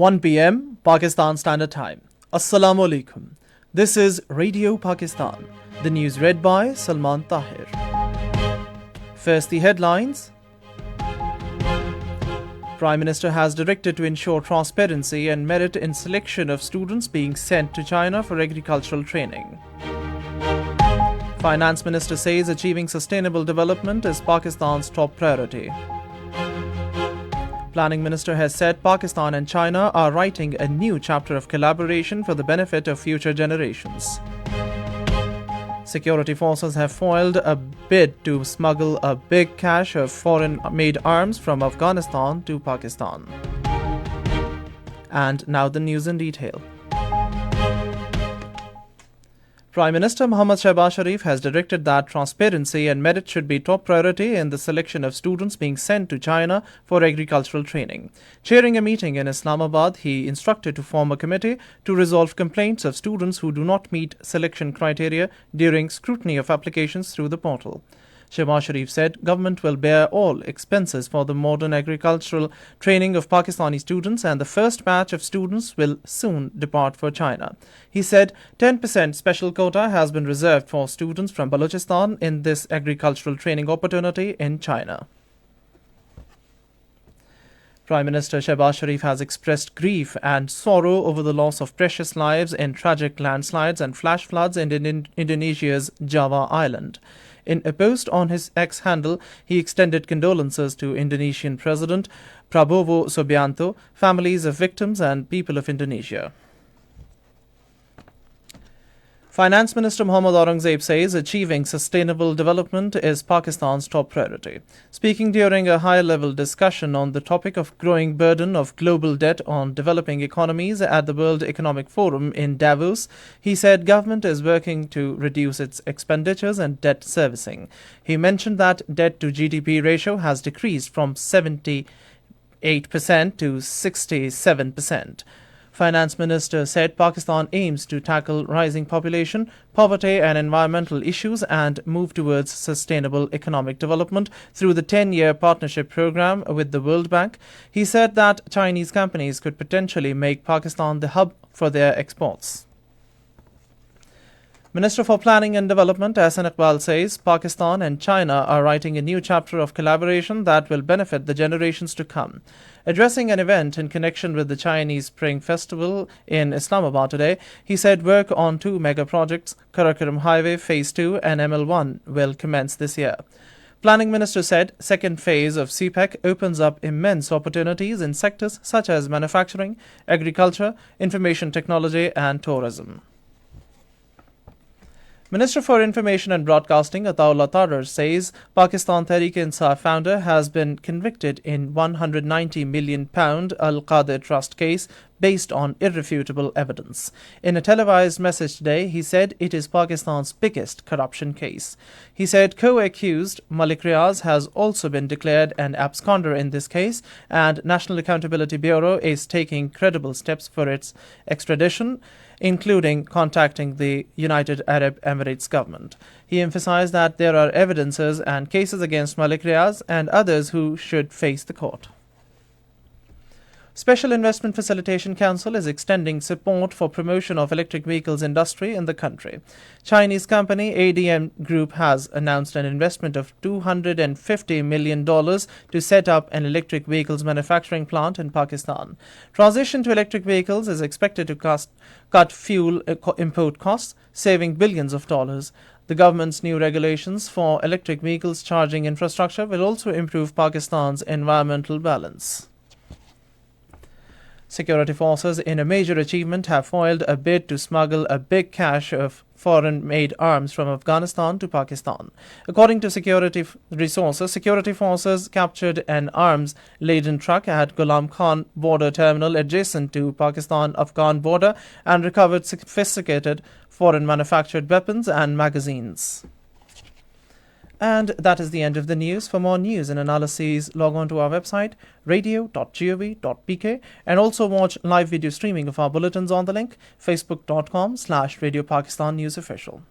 1 p.m. Pakistan Standard Time. Assalamu alaikum. This is Radio Pakistan. The news read by Salman Tahir. First, the headlines. Prime Minister has directed to ensure transparency and merit in selection of students being sent to China for agricultural training. Finance Minister says achieving sustainable development is Pakistan's top priority. Planning Minister has said Pakistan and China are writing a new chapter of collaboration for the benefit of future generations. Security forces have foiled a bid to smuggle a big cache of foreign-made arms from Afghanistan to Pakistan. And now the news in detail. Prime Minister Mohammad Shehbaz Sharif has directed that transparency and merit should be top priority in the selection of students being sent to China for agricultural training. Chairing a meeting in Islamabad, he instructed to form a committee to resolve complaints of students who do not meet selection criteria during scrutiny of applications through the portal. Shehbaz Sharif said government will bear all expenses for the modern agricultural training of Pakistani students and the first batch of students will soon depart for China. He said 10% special quota has been reserved for students from Balochistan in this agricultural training opportunity in China. Prime Minister Shehbaz Sharif has expressed grief and sorrow over the loss of precious lives in tragic landslides and flash floods in Indonesia's Java island. In a post on his X handle, he extended condolences to Indonesian President Prabowo Subianto, families of victims and people of Indonesia. Finance Minister Mohammad Aurangzeb says achieving sustainable development is Pakistan's top priority. Speaking during a high-level discussion on the topic of growing burden of global debt on developing economies at the World Economic Forum in Davos, he said government is working to reduce its expenditures and debt servicing. He mentioned that debt to GDP ratio has decreased from 78% to 67%. Finance Minister said Pakistan aims to tackle rising population, poverty and environmental issues and move towards sustainable economic development through the 10-year partnership program with the World Bank. He said that Chinese companies could potentially make Pakistan the hub for their exports. Minister for Planning and Development Ahsan Iqbal says Pakistan and China are writing a new chapter of collaboration that will benefit the generations to come. Addressing an event in connection with the Chinese Spring Festival in Islamabad today, he said work on two mega projects, Karakoram Highway Phase 2 and ML1, will commence this year. Planning Minister said second phase of CPEC opens up immense opportunities in sectors such as manufacturing, agriculture, information technology and tourism. Minister for Information and Broadcasting Ataullah Tarar says Pakistan Tehreek-e-Insaf founder has been convicted in £190 million Al-Qadir Trust case based on irrefutable evidence. In a televised message today, he said it is Pakistan's biggest corruption case. He said co-accused Malik Riaz has also been declared an absconder in this case and National Accountability Bureau is taking credible steps for its extradition, including contacting the United Arab Emirates government. He emphasized that there are evidences and cases against Malik Riaz and others who should face the court. Special Investment Facilitation Council is extending support for promotion of electric vehicles industry in the country. Chinese company ADM Group has announced an investment of $250 million to set up an electric vehicles manufacturing plant in Pakistan. Transition to electric vehicles is expected to cut fuel import costs, saving billions of dollars. The government's new regulations for electric vehicles charging infrastructure will also improve Pakistan's environmental balance. Security forces, in a major achievement, have foiled a bid to smuggle a big cache of foreign-made arms from Afghanistan to Pakistan. According to security forces captured an arms-laden truck at Ghulam Khan border terminal adjacent to Pakistan-Afghan border and recovered sophisticated foreign-manufactured weapons and magazines. And that is the end of the news. For more news and analyses, log on to our website, radio.gov.pk, and also watch live video streaming of our bulletins on the link, facebook.com/Radio Pakistan News Official.